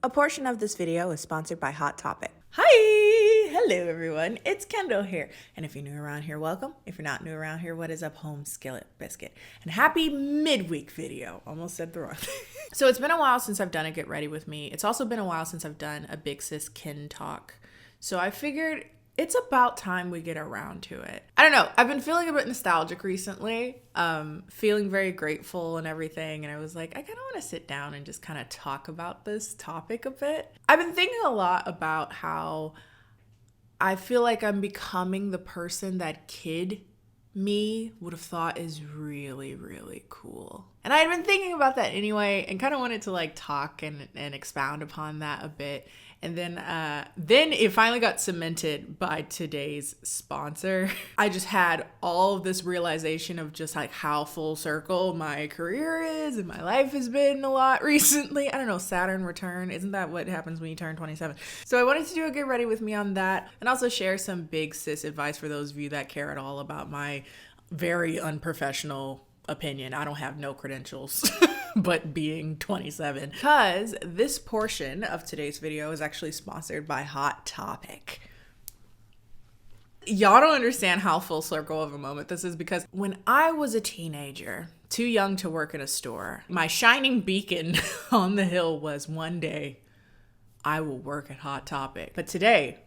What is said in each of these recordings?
A portion of this video is sponsored by Hot Topic. Hi! Hello everyone, it's Kendall here. And if you're new around here, welcome. If you're not new around here, what is up, home skillet biscuit? And happy midweek video. Almost said the wrong thing. So it's been a while since I've done a Get Ready With Me. It's also been a while since I've done a Big Sis Kin talk. So I figured it's about time we get around to it. I don't know. I've been feeling a bit nostalgic recently, feeling very grateful and everything. And I was like, I kind of want to sit down and just kind of talk about this topic a bit. I've been thinking a lot about how I feel like I'm becoming the person that kid me would have thought is really, really cool. And I had been thinking about that anyway and kind of wanted to like talk and expound upon that a bit. And then it finally got cemented by today's sponsor. I just had all of this realization of just like how full circle my career is and my life has been a lot recently. I don't know, Saturn return. Isn't that what happens when you turn 27? So I wanted to do a Get Ready With Me on that and also share some big sis advice for those of you that care at all about my very unprofessional opinion. I don't have no credentials. But being 27, because this portion of today's video is actually sponsored by Hot Topic. Y'all don't understand how full circle of a moment this is, because when I was a teenager, too young to work in a store, my shining beacon on the hill was one day I will work at Hot Topic. But today,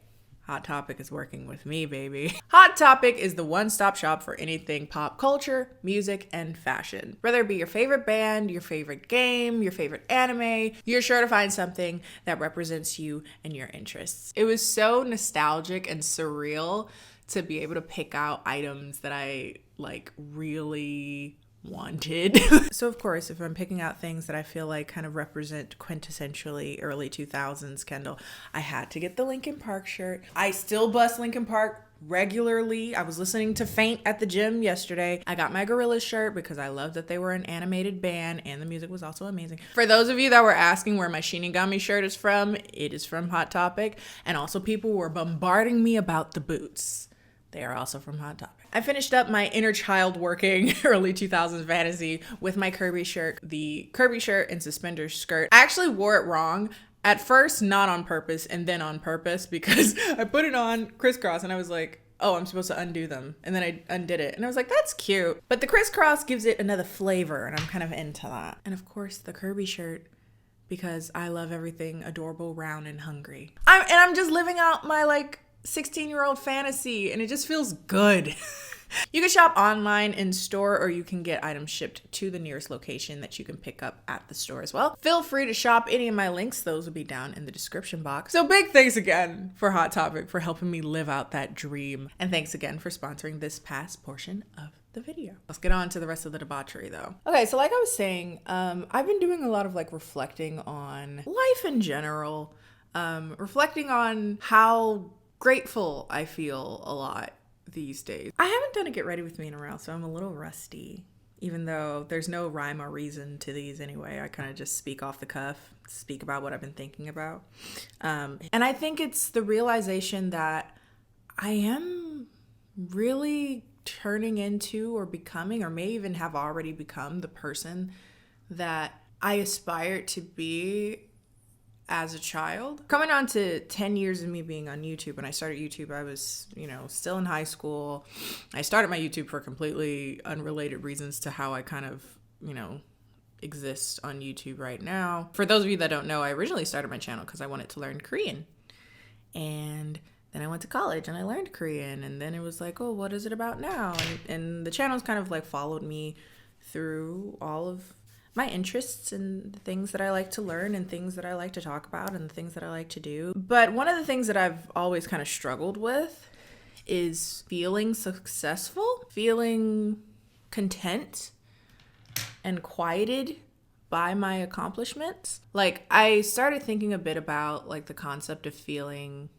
Hot Topic is working with me, baby. Hot Topic is the one-stop shop for anything pop culture, music, and fashion. Whether it be your favorite band, your favorite game, your favorite anime, you're sure to find something that represents you and your interests. It was so nostalgic and surreal to be able to pick out items that I like really wanted. So of course, if I'm picking out things that I feel like kind of represent quintessentially early 2000s Kendall, I had to get the Linkin Park shirt. I still bust Linkin Park regularly. I was listening to Faint at the gym yesterday. I got my Gorillaz shirt because I loved that they were an animated band and the music was also amazing. For those of you that were asking where my Shinigami shirt is from, it is from Hot Topic. And also people were bombarding me about the boots. They are also from Hot Topic. I finished up my inner child working early 2000s fantasy with my Kirby shirt, the Kirby shirt and suspenders skirt. I actually wore it wrong. At first, not on purpose, and then on purpose because I put it on crisscross and I was like, oh, I'm supposed to undo them. And then I undid it. And I was like, that's cute. But the crisscross gives it another flavor and I'm kind of into that. And of course, the Kirby shirt, because I love everything adorable, round, and hungry. I'm just living out my like 16-year-old fantasy and it just feels good. You can shop online in store or you can get items shipped to the nearest location that you can pick up at the store as well. Feel free to shop any of my links. Those will be down in the description box. So big thanks again for Hot Topic for helping me live out that dream. And thanks again for sponsoring this past portion of the video. Let's get on to the rest of the debauchery though. Okay, so like I was saying, I've been doing a lot of like reflecting on life in general, reflecting on how grateful I feel a lot these days. I haven't done a Get Ready With Me in a while, so I'm a little rusty, even though there's no rhyme or reason to these anyway. I kind of just speak off the cuff, speak about what I've been thinking about. And I think it's the realization that I am really turning into or becoming, or may even have already become, the person that I aspired to be as a child. Coming on to 10 years of me being on YouTube. When I started YouTube, I was, still in high school. I started my YouTube for completely unrelated reasons to how I kind of, exist on YouTube right now. For those of you that don't know, I originally started my channel because I wanted to learn Korean. And then I went to college and I learned Korean. And then it was like, oh, what is it about now? And the channel's kind of like followed me through all of my interests and the things that I like to learn and things that I like to talk about and the things that I like to do. But one of the things that I've always kind of struggled with is feeling successful, feeling content and quieted by my accomplishments. Like I started thinking a bit about like the concept of feeling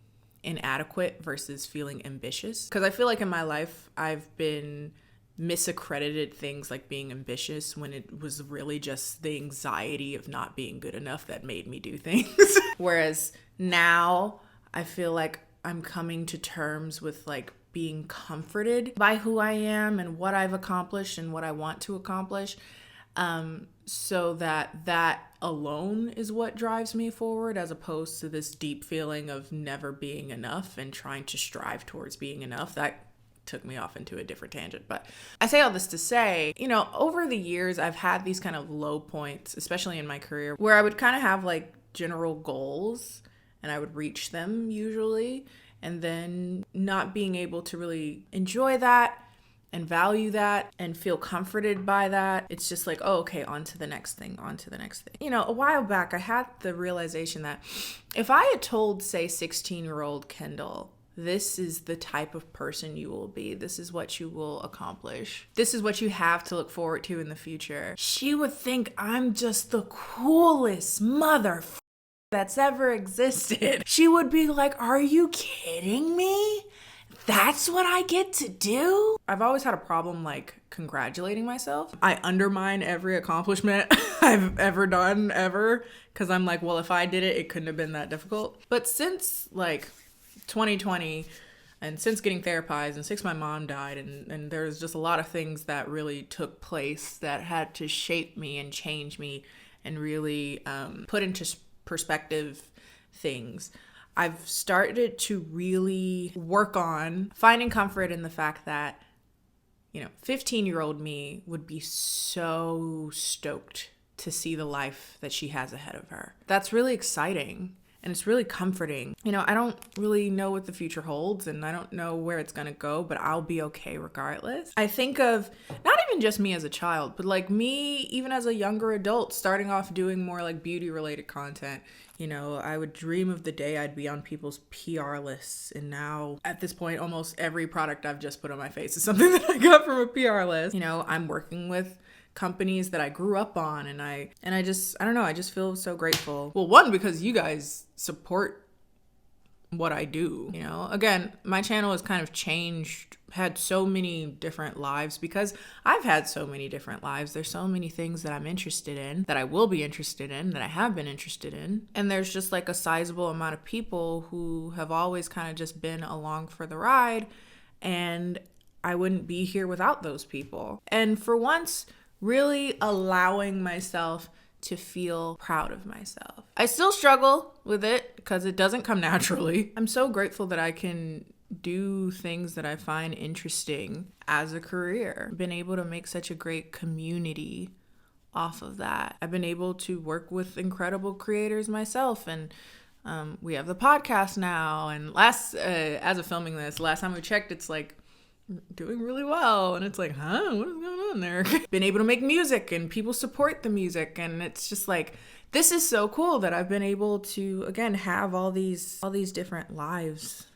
inadequate versus feeling ambitious. Because I feel like in my life, I've been misaccredited things like being ambitious when it was really just the anxiety of not being good enough that made me do things. Whereas now I feel like I'm coming to terms with like being comforted by who I am and what I've accomplished and what I want to accomplish. So that alone is what drives me forward, as opposed to this deep feeling of never being enough and trying to strive towards being enough. That took me off into a different tangent. But I say all this to say, over the years, I've had these kind of low points, especially in my career, where I would kind of have like general goals and I would reach them usually, and then not being able to really enjoy that and value that and feel comforted by that. It's just like, oh, okay, on to the next thing, on to the next thing. A while back, I had the realization that if I had told, say, 16-year-old Kendall, this is the type of person you will be, this is what you will accomplish, this is what you have to look forward to in the future, she would think I'm just the coolest that's ever existed. She would be like, are you kidding me? That's what I get to do? I've always had a problem like congratulating myself. I undermine every accomplishment I've ever done, ever, because I'm like, well, if I did it, it couldn't have been that difficult. But since like 2020, and since getting therapized, and since my mom died, and there's just a lot of things that really took place that had to shape me and change me and really put into perspective things, I've started to really work on finding comfort in the fact that, 15-year-old me would be so stoked to see the life that she has ahead of her. That's really exciting. And it's really comforting. I don't really know what the future holds, and I don't know where it's going to go, but I'll be okay regardless. I think of not even just me as a child, but like me, even as a younger adult, starting off doing more like beauty related content. I would dream of the day I'd be on people's PR lists. And now at this point, almost every product I've just put on my face is something that I got from a PR list. I'm working with companies that I grew up on, and I don't know, I just feel so grateful. Well, one, because you guys support what I do. Again, my channel has kind of changed, had so many different lives because I've had so many different lives. There's so many things that I'm interested in, that I will be interested in, that I have been interested in. And there's just like a sizable amount of people who have always kind of just been along for the ride, and I wouldn't be here without those people. And for once, really allowing myself to feel proud of myself. I still struggle with it because it doesn't come naturally. I'm so grateful that I can do things that I find interesting as a career. I've been able to make such a great community off of that. I've been able to work with incredible creators myself, and we have the podcast now. And as of filming this, last time we checked, it's like doing really well, and it's like, what is going on there? Been able to make music, and people support the music, and it's just like, this is so cool that I've been able to again have all these different lives,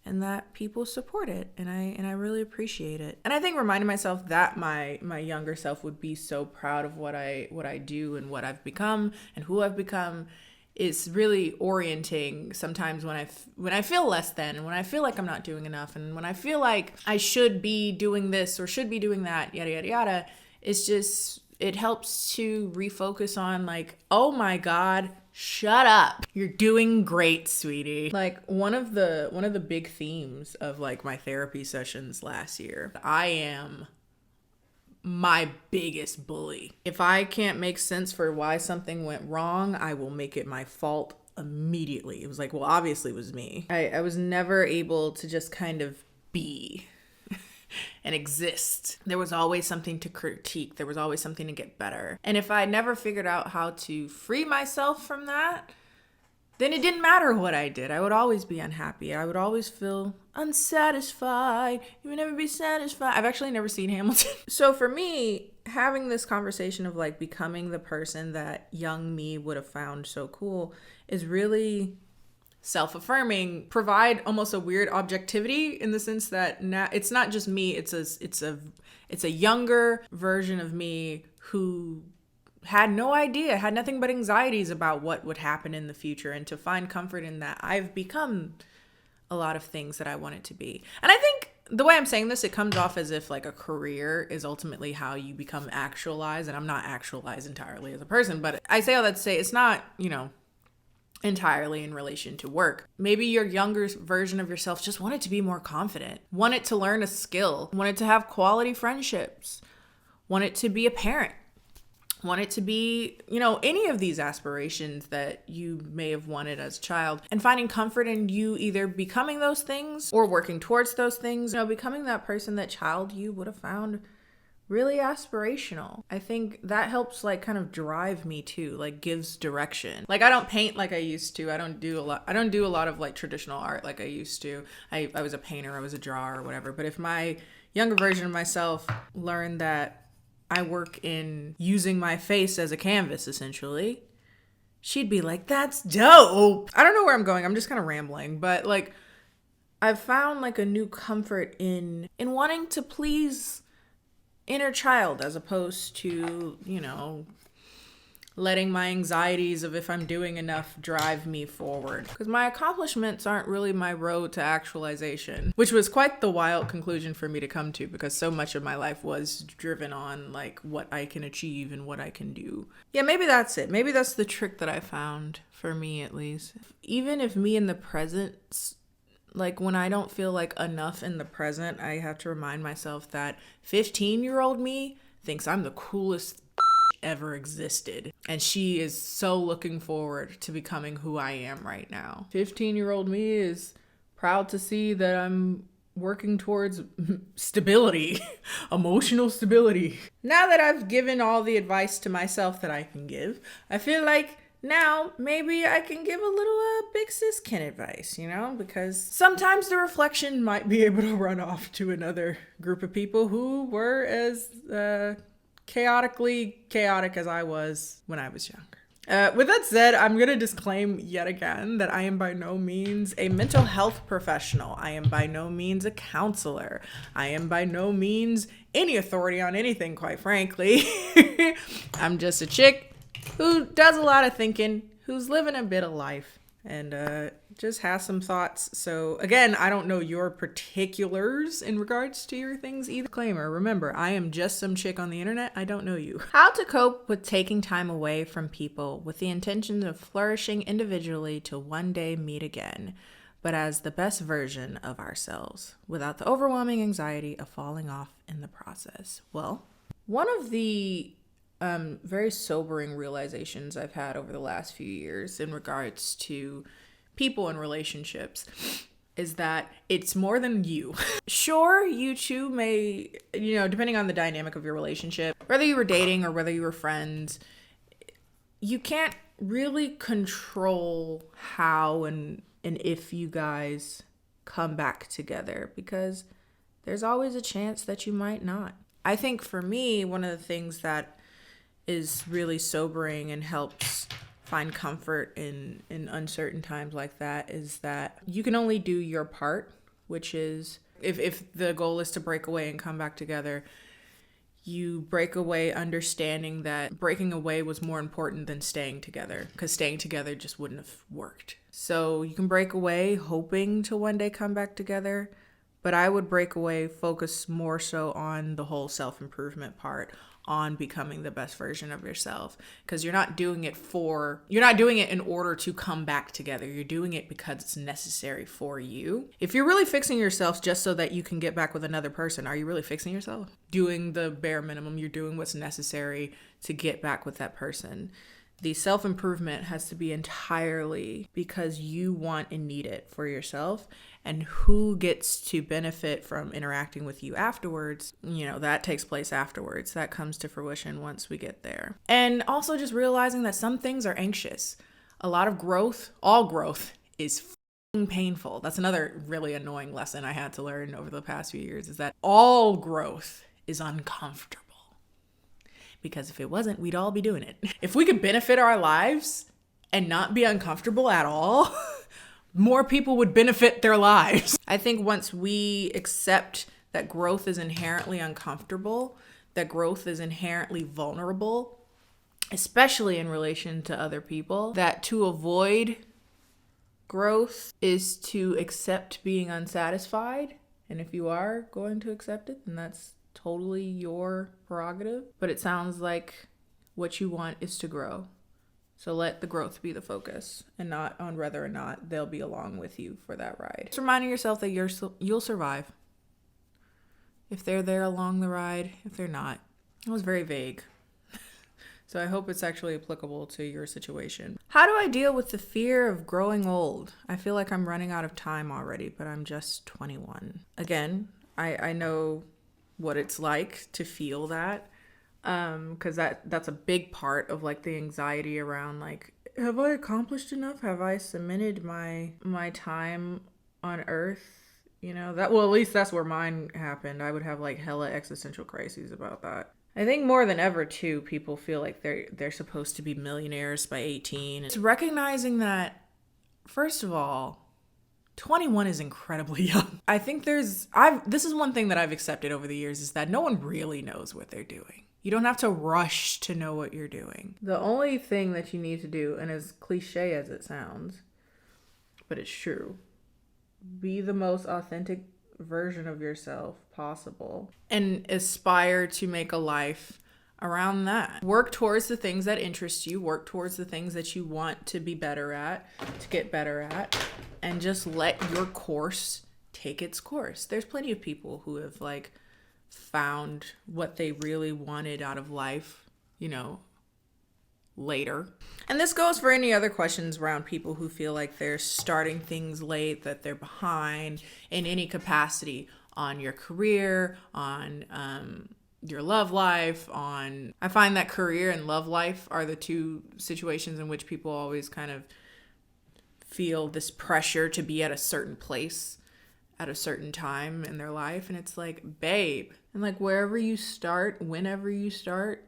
and that people support it, and I really appreciate it. And I think reminding myself that my younger self would be so proud of what I do and what I've become and who I've become is really orienting sometimes when I feel less than, and when I feel like I'm not doing enough, and when I feel like I should be doing this or should be doing that, yada, yada, yada. It's just, it helps to refocus on like, oh my God, shut up. You're doing great, sweetie. Like one of the big themes of like my therapy sessions last year, I am my biggest bully. If I can't make sense for why something went wrong, I will make it my fault immediately. It was like, well, obviously it was me. I was never able to just kind of be and exist. There was always something to critique. There was always something to get better. And if I never figured out how to free myself from that, then it didn't matter what I did. I would always be unhappy. I would always feel unsatisfied. You would never be satisfied. I've actually never seen Hamilton. So for me, having this conversation of like becoming the person that young me would have found so cool is really self-affirming, provide almost a weird objectivity in the sense that now it's not just me, it's a younger version of me who had no idea, had nothing but anxieties about what would happen in the future, and to find comfort in that I've become a lot of things that I wanted to be. And I think the way I'm saying this, it comes off as if like a career is ultimately how you become actualized, and I'm not actualized entirely as a person, but I say all that to say it's not, entirely in relation to work. Maybe your younger version of yourself just wanted to be more confident, wanted to learn a skill, wanted to have quality friendships, wanted to be a parent, want it to be, you know, any of these aspirations that you may have wanted as a child, and finding comfort in you either becoming those things or working towards those things, you know, becoming that person that child you would have found really aspirational. I think that helps like kind of drive me too, like gives direction. Like I don't paint like I used to. I don't do a lot of like traditional art like I used to. I was a painter, I was a drawer or whatever. But if my younger version of myself learned that I work in using my face as a canvas, essentially, she'd be like, that's dope. I don't know where I'm going. I'm just kind of rambling. But like, I've found like a new comfort in wanting to please inner child as opposed to, you know, letting my anxieties of if I'm doing enough drive me forward. Because my accomplishments aren't really my road to actualization, which was quite the wild conclusion for me to come to, because so much of my life was driven on like what I can achieve and what I can do. Yeah, maybe that's it. Maybe that's the trick that I found, for me at least. Even if me in the present, like when I don't feel like enough in the present, I have to remind myself that 15-year-old me thinks I'm the coolest ever existed. And she is so looking forward to becoming who I am right now. 15-year-old me is proud to see that I'm working towards stability, emotional stability. Now that I've given all the advice to myself that I can give, I feel like now maybe I can give a little big sis Ken advice, you know, because sometimes the reflection might be able to run off to another group of people who were as chaotic as I was when I was younger. With that said, I'm going to disclaim yet again that I am by no means a mental health professional. I am by no means a counselor. I am by no means any authority on anything, quite frankly. I'm just a chick who does a lot of thinking, who's living a bit of life, and just has some thoughts. So again, I don't know your particulars in regards to your things either. Disclaimer, remember, I am just some chick on the internet. I don't know you. How to cope with taking time away from people with the intention of flourishing individually to one day meet again, but as the best version of ourselves, without the overwhelming anxiety of falling off in the process. Well, one of the very sobering realizations I've had over the last few years in regards to people and relationships is that it's more than you. Sure, you two may, you know, depending on the dynamic of your relationship, whether you were dating or whether you were friends, you can't really control how and if you guys come back together, because there's always a chance that you might not. I think for me, one of the things that is really sobering and helps find comfort in uncertain times like that is that you can only do your part, which is if the goal is to break away and come back together, you break away understanding that breaking away was more important than staying together, because staying together just wouldn't have worked. So you can break away hoping to one day come back together, but I would break away, focus more so on the whole self-improvement part, on becoming the best version of yourself, because you're not doing it in order to come back together. You're doing it because it's necessary for you. If you're really fixing yourself just so that you can get back with another person, are you really fixing yourself? Doing the bare minimum, you're doing what's necessary to get back with that person. The self-improvement has to be entirely because you want and need it for yourself, and who gets to benefit from interacting with you afterwards, you know, that takes place afterwards. That comes to fruition once we get there. And also just realizing that some things are anxious. A lot of growth, all growth is painful. That's another really annoying lesson I had to learn over the past few years, is that all growth is uncomfortable. Because if it wasn't, we'd all be doing it. If we could benefit our lives and not be uncomfortable at all, more people would benefit their lives. I think once we accept that growth is inherently uncomfortable, that growth is inherently vulnerable, especially in relation to other people, that to avoid growth is to accept being unsatisfied. And if you are going to accept it, then that's totally your prerogative. But it sounds like what you want is to grow. So let the growth be the focus, and not on whether or not they'll be along with you for that ride. Just reminding yourself that you'll survive. If they're there along the ride, if they're not. It was very vague. So I hope it's actually applicable to your situation. How do I deal with the fear of growing old? I feel like I'm running out of time already, but I'm just 21. Again, I know what it's like to feel that. Because that's a big part of like the anxiety around like, have I accomplished enough? Have I submitted my time on Earth? You know, that, well, at least that's where mine happened. I would have like hella existential crises about that. I think more than ever too, people feel like they're supposed to be millionaires by 18. It's recognizing that, first of all, 21 is incredibly young. I think this is one thing that I've accepted over the years, is that no one really knows what they're doing. You don't have to rush to know what you're doing. The only thing that you need to do, and as cliche as it sounds, but it's true, be the most authentic version of yourself possible and aspire to make a life around that. Work towards the things that interest you, work towards the things that you want to be better at, to get better at, and just let your course take its course. There's plenty of people who have like found what they really wanted out of life, you know, later. And this goes for any other questions around people who feel like they're starting things late, that they're behind in any capacity on your career, on your love life, on... I find that career and love life are the two situations in which people always kind of feel this pressure to be at a certain place at a certain time in their life. And it's like, babe, and like wherever you start, whenever you start,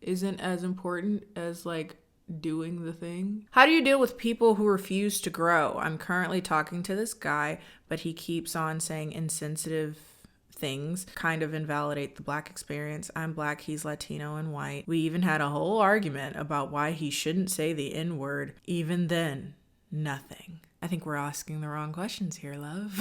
isn't as important as like doing the thing. How do you deal with people who refuse to grow? I'm currently talking to this guy, but he keeps on saying insensitive things, kind of invalidate the Black experience. I'm Black, he's Latino and white. We even had a whole argument about why he shouldn't say the N-word. Even then, nothing. I think we're asking the wrong questions here, love.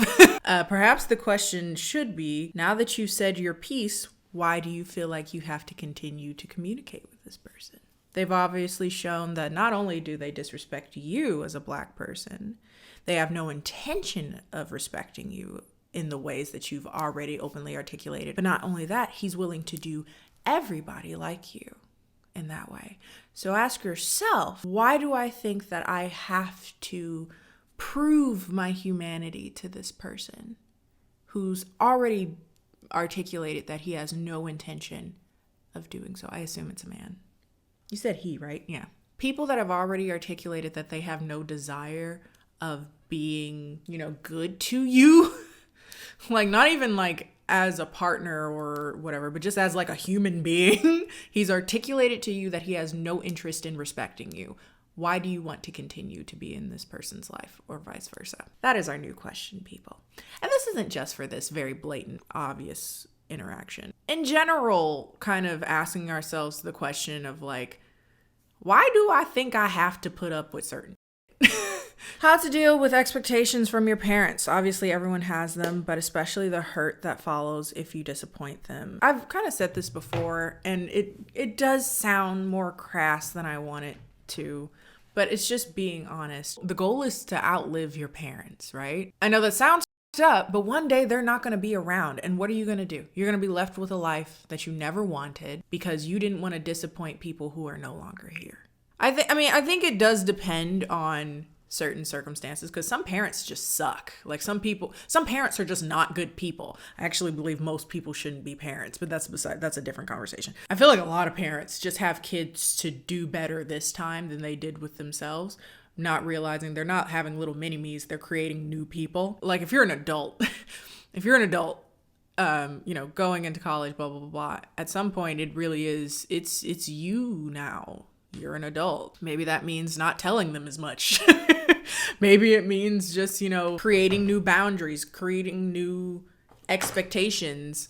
Perhaps the question should be, now that you've said your piece, why do you feel like you have to continue to communicate with this person? They've obviously shown that not only do they disrespect you as a Black person, they have no intention of respecting you in the ways that you've already openly articulated. But not only that, he's willing to do everybody like you in that way. So ask yourself, why do I think that I have to prove my humanity to this person who's already articulated that he has no intention of doing so? I assume it's a man. You said he, right? Yeah. People that have already articulated that they have no desire of being, you know, good to you, like not even like as a partner or whatever, but just as like a human being. He's articulated to you that he has no interest in respecting you. Why do you want to continue to be in this person's life, or vice versa? That is our new question, people. And this isn't just for this very blatant, obvious interaction. In general, kind of asking ourselves the question of like, why do I think I have to put up with certain How to deal with expectations from your parents. Obviously, everyone has them, but especially the hurt that follows if you disappoint them. I've kind of said this before, and it does sound more crass than I want it to, but it's just being honest. The goal is to outlive your parents, right? I know that sounds up, but one day they're not going to be around. And what are you going to do? You're going to be left with a life that you never wanted because you didn't want to disappoint people who are no longer here. I think it does depend on certain circumstances, because some parents just suck. Like some parents are just not good people. I actually believe most people shouldn't be parents, but that's a different conversation. I feel like a lot of parents just have kids to do better this time than they did with themselves, not realizing they're not having little mini-me's, they're creating new people. Like if you're an adult, going into college, blah, blah, blah, blah, at some point it really is, it's you now. You're an adult. Maybe that means not telling them as much. Maybe it means just, creating new boundaries, creating new expectations,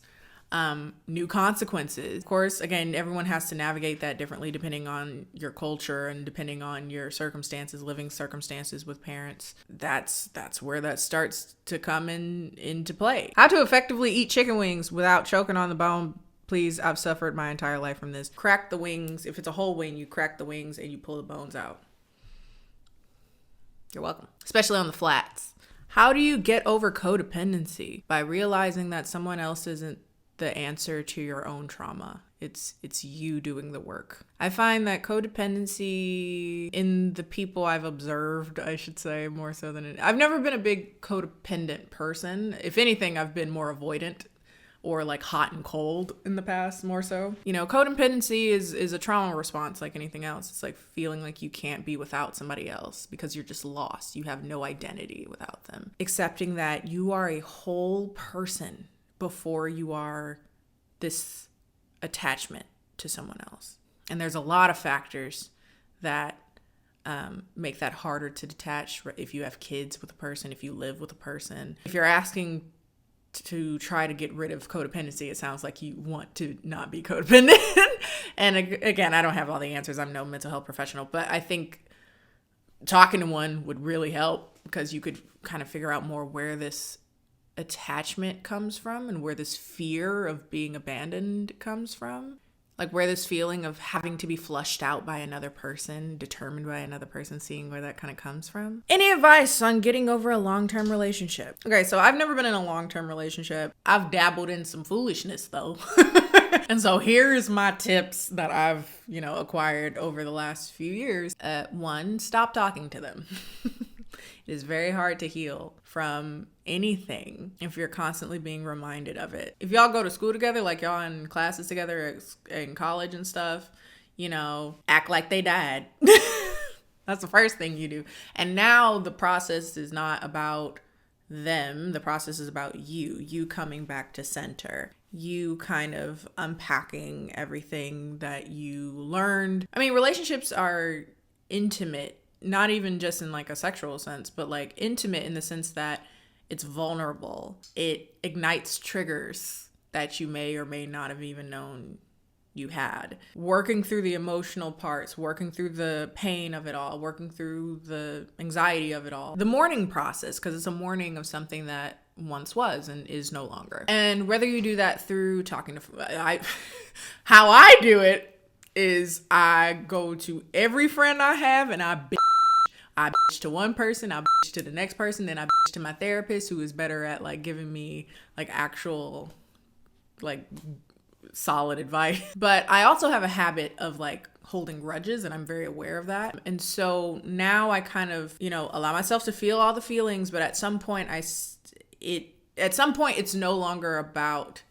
new consequences. Of course, again, everyone has to navigate that differently depending on your culture and depending on your circumstances, living circumstances with parents. That's where that starts to come into play. How to effectively eat chicken wings without choking on the bone. Please, I've suffered my entire life from this. Crack the wings. If it's a whole wing, you crack the wings and you pull the bones out. You're welcome. Especially on the flats. How do you get over codependency? By realizing that someone else isn't the answer to your own trauma. It's you doing the work. I find that codependency in the people I've observed, I should say, more so than I've never been a big codependent person. If anything, I've been more avoidant or like hot and cold in the past, more so. You know, codependency is a trauma response like anything else. It's like feeling like you can't be without somebody else because you're just lost. You have no identity without them. Accepting that you are a whole person before you are this attachment to someone else. And there's a lot of factors that make that harder to detach. If you have kids with a person, if you live with a person, if you're asking to try to get rid of codependency, it sounds like you want to not be codependent. And again, I don't have all the answers. I'm no mental health professional, but I think talking to one would really help because you could kind of figure out more where this attachment comes from and where this fear of being abandoned comes from. Like where this feeling of having to be flushed out by another person, determined by another person, seeing where that kind of comes from. Any advice on getting over a long-term relationship? Okay, so I've never been in a long-term relationship. I've dabbled in some foolishness though. And so here's my tips that I've, acquired over the last few years. 1, stop talking to them. It is very hard to heal from anything if you're constantly being reminded of it. If y'all go to school together, like y'all in classes together in college and stuff, act like they died. That's the first thing you do. And now the process is not about them. The process is about you coming back to center, you kind of unpacking everything that you learned. I mean, relationships are intimate. Not even just in like a sexual sense, but like intimate in the sense that it's vulnerable. It ignites triggers that you may or may not have even known you had. Working through the emotional parts, working through the pain of it all, working through the anxiety of it all. The mourning process, because it's a mourning of something that once was and is no longer. And whether you do that through talking to, how I do it is I go to every friend I have and I bitch to one person, I bitch to the next person, then I bitch to my therapist who is better at like giving me like actual like solid advice. But I also have a habit of like holding grudges and I'm very aware of that. And so now I kind of, allow myself to feel all the feelings, but at some point it's no longer about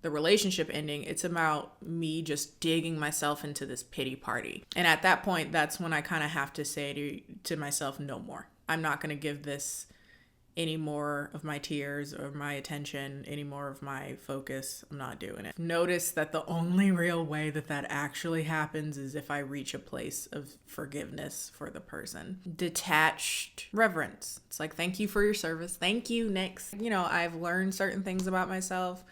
the relationship ending. It's about me just digging myself into this pity party. And at that point, that's when I kind of have to say to myself, no more. I'm not going to give this any more of my tears or my attention, any more of my focus. I'm not doing it. Notice that the only real way that actually happens is if I reach a place of forgiveness for the person. Detached reverence. It's like, thank you for your service. Thank you. Next. I've learned certain things about myself.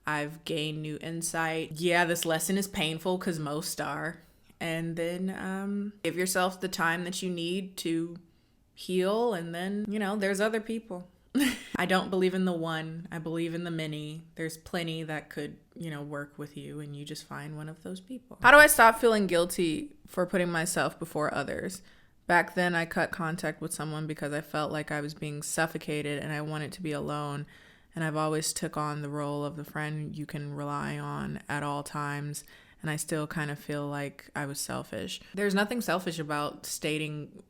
I've gained new insight. Yeah, this lesson is painful because most are. And then give yourself the time that you need to heal. And then, there's other people. I don't believe in the one. I believe in the many. There's plenty that could, work with you, and you just find one of those people. How do I stop feeling guilty for putting myself before others? Back then, I cut contact with someone because I felt like I was being suffocated and I wanted to be alone. And I've always took on the role of the friend you can rely on at all times. And I still kind of feel like I was selfish. There's nothing selfish about stating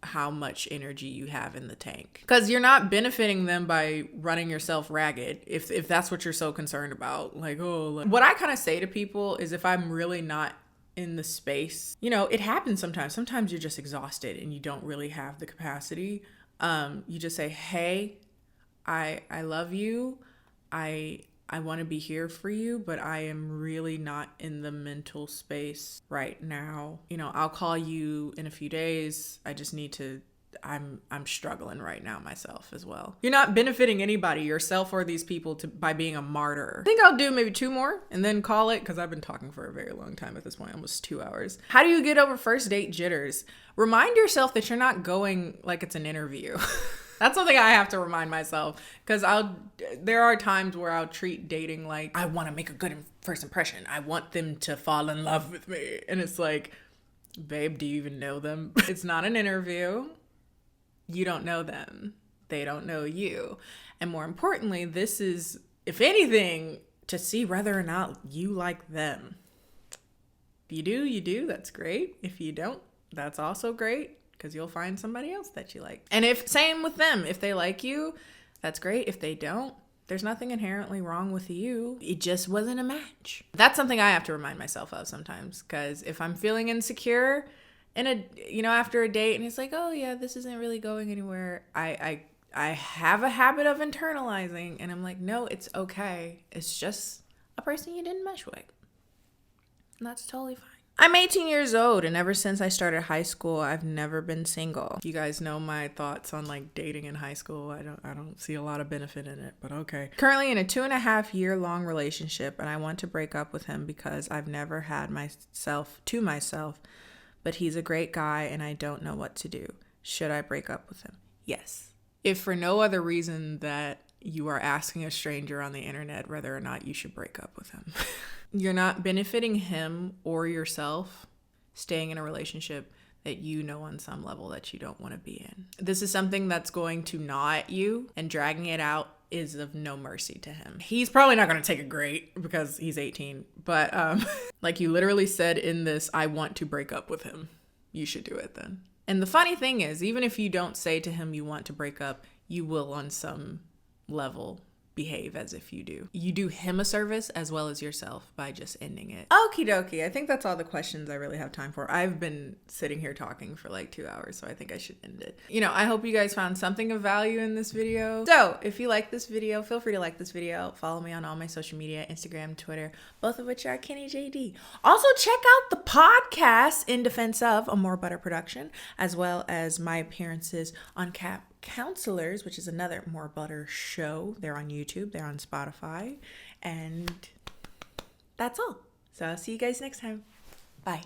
how much energy you have in the tank, because you're not benefiting them by running yourself ragged. If that's what you're so concerned about, what I kind of say to people is if I'm really not in the space, it happens sometimes. Sometimes you're just exhausted and you don't really have the capacity. You just say, hey, I love you. I want to be here for you, but I am really not in the mental space right now. I'll call you in a few days. I just need to, I'm struggling right now myself as well. You're not benefiting anybody, yourself or these people, by being a martyr. I think I'll do maybe 2 more and then call it, because I've been talking for a very long time at this point, almost 2 hours. How do you get over first date jitters? Remind yourself that you're not going like it's an interview. That's something I have to remind myself, because there are times where I'll treat dating like I want to make a good first impression. I want them to fall in love with me. And it's like, babe, do you even know them? It's not an interview. You don't know them. They don't know you. And more importantly, this is, if anything, to see whether or not you like them. If you do, you do. That's great. If you don't, that's also great, because you'll find somebody else that you like. And same with them. If they like you, that's great. If they don't, there's nothing inherently wrong with you. It just wasn't a match. That's something I have to remind myself of sometimes, because if I'm feeling insecure after a date and it's like, oh yeah, this isn't really going anywhere, I have a habit of internalizing, and I'm like, no, it's okay. It's just a person you didn't mesh with. And that's totally fine. I'm 18 years old, and ever since I started high school, I've never been single. You guys know my thoughts on like dating in high school. I don't see a lot of benefit in it, but okay. Currently in a 2.5 year long relationship, and I want to break up with him because I've never had myself to myself, but he's a great guy and I don't know what to do. Should I break up with him? Yes. If for no other reason that you are asking a stranger on the internet whether or not you should break up with him. You're not benefiting him or yourself staying in a relationship that you know on some level that you don't want to be in. This is something that's going to gnaw at you, and dragging it out is of no mercy to him. He's probably not going to take it great because he's 18, but like you literally said in this, I want to break up with him. You should do it then. And the funny thing is, even if you don't say to him you want to break up, you will on some level behave as if you do. You do him a service as well as yourself by just ending it. Okie dokie. I think that's all the questions I really have time for. I've been sitting here talking for like 2 hours, so I think I should end it. I hope you guys found something of value in this video. So if you like this video, feel free to like this video. Follow me on all my social media, Instagram, Twitter, both of which are KennieJD. Also check out the podcast In Defense of, a More Butter production, as well as my appearances on Counselors, which is another More Butter show. They're on YouTube, they're on Spotify, and that's all. So I'll see you guys next time. Bye.